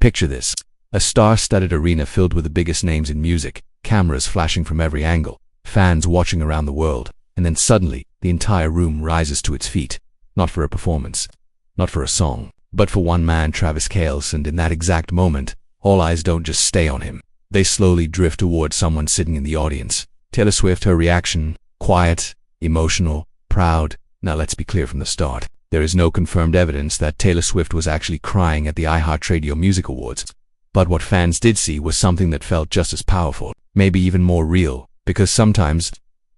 Picture this. A star-studded arena filled with the biggest names in music, cameras flashing from every angle, fans watching around the world, and then suddenly, the entire room rises to its feet. Not for a performance, not for a song, but for one man, Travis Kelce, and in that exact moment, all eyes don't just stay on him. They slowly drift towards someone sitting in the audience. Taylor Swift, her reaction, quiet, emotional, proud. Now let's be clear from the start. There is no confirmed evidence that Taylor Swift was actually crying at the iHeartRadio Music Awards. But what fans did see was something that felt just as powerful, maybe even more real, because sometimes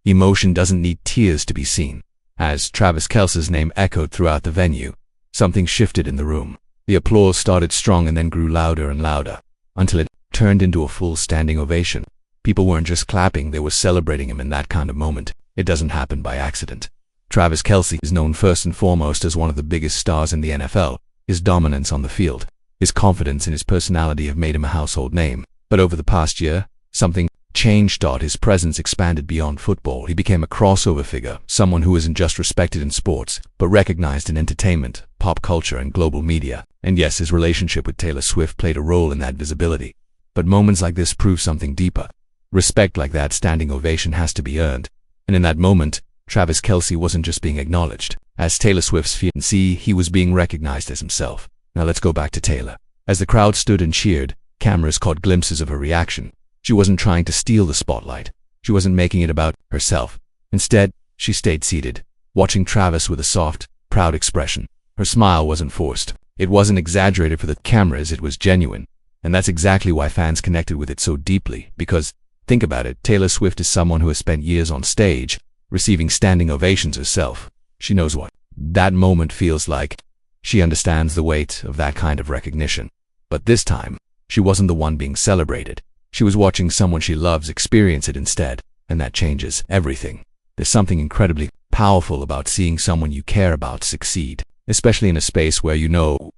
emotion doesn't need tears to be seen. As Travis Kelce's name echoed throughout the venue, something shifted in the room. The applause started strong and then grew louder and louder, until it turned into a full standing ovation. People weren't just clapping, they were celebrating him in that kind of moment. It doesn't happen by accident. Travis Kelce is known first and foremost as one of the biggest stars in the NFL. His dominance on the field, his confidence and his personality have made him a household name. But over the past year, something changed. His presence expanded beyond football. He became a crossover figure, someone who isn't just respected in sports, but recognized in entertainment, pop culture, and global media. And yes, his relationship with Taylor Swift played a role in that visibility. But moments like this prove something deeper. Respect like that standing ovation has to be earned. And in that moment, Travis Kelce wasn't just being acknowledged as Taylor Swift's fiancé, he was being recognized as himself. Now let's go back to Taylor. As the crowd stood and cheered, cameras caught glimpses of her reaction. She wasn't trying to steal the spotlight. She wasn't making it about herself. Instead, she stayed seated, watching Travis with a soft, proud expression. Her smile wasn't forced. It wasn't exaggerated for the cameras, it was genuine. And that's exactly why fans connected with it so deeply, because, think about it, Taylor Swift is someone who has spent years on stage, receiving standing ovations herself. She knows what that moment feels like. She understands the weight of that kind of recognition. But this time, she wasn't the one being celebrated. She was watching someone she loves experience it instead, and that changes everything. There's something incredibly powerful about seeing someone you care about succeed, especially in a space where you know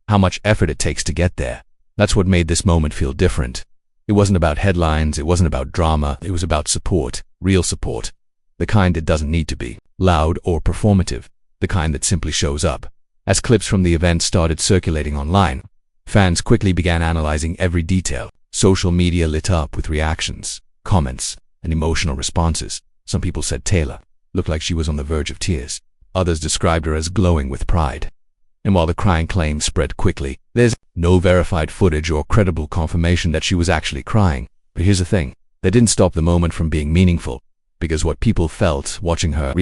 how much effort it takes to get there. That's what made this moment feel different. It wasn't about headlines, it wasn't about drama, it was about support, real support. The kind that doesn't need to be loud or performative, the kind that simply shows up. As clips from the event started circulating online, fans quickly began analyzing every detail. Social media lit up with reactions, comments, and emotional responses. Some people said Taylor looked like she was on the verge of tears. Others described her as glowing with pride. And while the crying claims spread quickly, there's no verified footage or credible confirmation that she was actually crying. But here's the thing, that didn't stop the moment from being meaningful, because what people felt watching her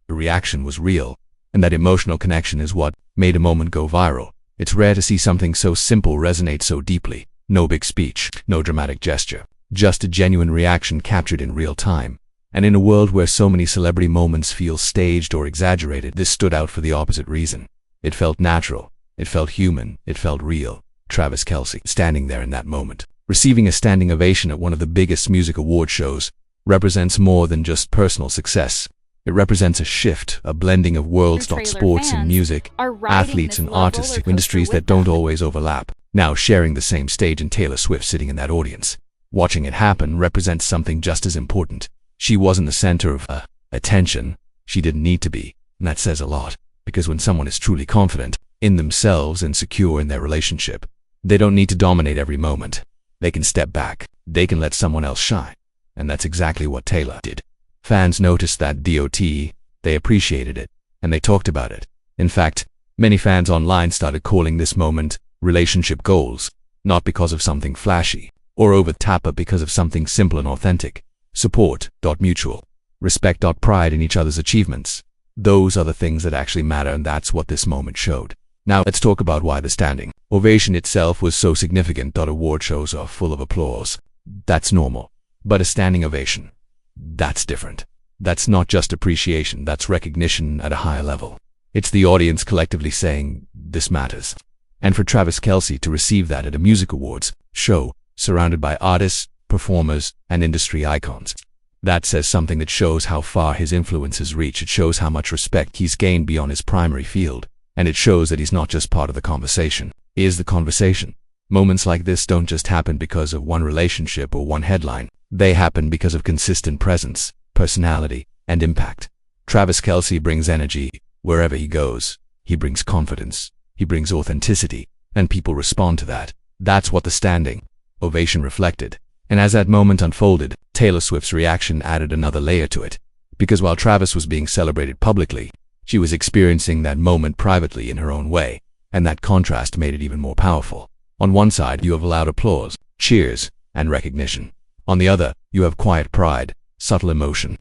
reaction was real, and that emotional connection is what made a moment go viral. It's rare to see something so simple resonate so deeply. No big speech, no dramatic gesture, just a genuine reaction captured in real time. And in a world where so many celebrity moments feel staged or exaggerated, this stood out for the opposite reason. It felt natural, it felt human, it felt real. Travis Kelce, standing there in that moment, receiving a standing ovation at one of the biggest music award shows, represents more than just personal success. It represents a shift, a blending of worlds, sports and music, athletes and artists, industries that don't always overlap, now sharing the same stage, and Taylor Swift sitting in that audience. Watching it happen represents something just as important. She wasn't the center of attention. She didn't need to be, and that says a lot, because when someone is truly confident in themselves and secure in their relationship, they don't need to dominate every moment. They can step back. They can let someone else shine. And that's exactly what Taylor did. Fans noticed that DOT, they appreciated it, and they talked about it. In fact, many fans online started calling this moment relationship goals, not because of something flashy or over the top, but because of something simple and authentic. Support, mutual. Respect, pride in each other's achievements. Those are the things that actually matter, and that's what this moment showed. Now let's talk about why the standing ovation itself was so significant. Award shows are full of applause. That's normal. But a standing ovation, that's different. That's not just appreciation, that's recognition at a higher level. It's the audience collectively saying, this matters. And for Travis Kelce to receive that at a music awards show, surrounded by artists, performers, and industry icons, that says something. That shows how far his influences reach. It shows how much respect he's gained beyond his primary field. And it shows that he's not just part of the conversation, he is the conversation. Moments like this don't just happen because of one relationship or one headline. They happen because of consistent presence, personality, and impact. Travis Kelce brings energy wherever he goes. He brings confidence. He brings authenticity. And people respond to that. That's what the standing ovation reflected. And as that moment unfolded, Taylor Swift's reaction added another layer to it. Because while Travis was being celebrated publicly, she was experiencing that moment privately in her own way, and that contrast made it even more powerful. On one side, you have loud applause, cheers, and recognition. On the other, you have quiet pride, subtle emotion,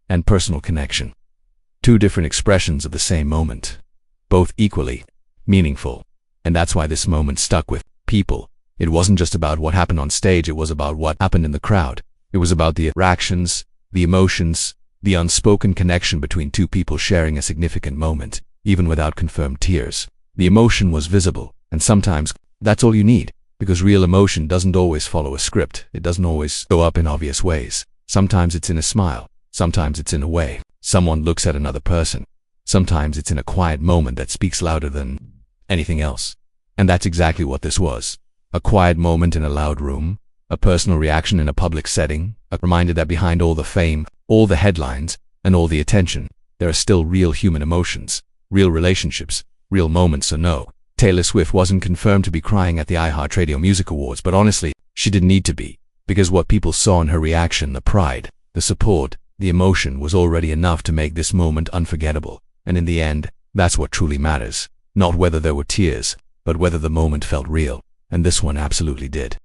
and personal connection. Two different expressions of the same moment, both equally meaningful. And that's why this moment stuck with people. It wasn't just about what happened on stage, it was about what happened in the crowd. It was about the reactions, the emotions, the unspoken connection between two people sharing a significant moment, even without confirmed tears. The emotion was visible, and sometimes that's all you need, because real emotion doesn't always follow a script. It doesn't always show up in obvious ways. Sometimes it's in a smile, sometimes it's in a way someone looks at another person. Sometimes it's in a quiet moment that speaks louder than anything else. And that's exactly what this was. A quiet moment in a loud room, a personal reaction in a public setting, a reminder that behind all the fame, all the headlines, and all the attention, there are still real human emotions, real relationships, real moments. So no, Taylor Swift wasn't confirmed to be crying at the iHeartRadio Music Awards, but honestly, she didn't need to be, because what people saw in her reaction, the pride, the support, the emotion was already enough to make this moment unforgettable. And in the end, that's what truly matters. Not whether there were tears, but whether the moment felt real. And this one absolutely did.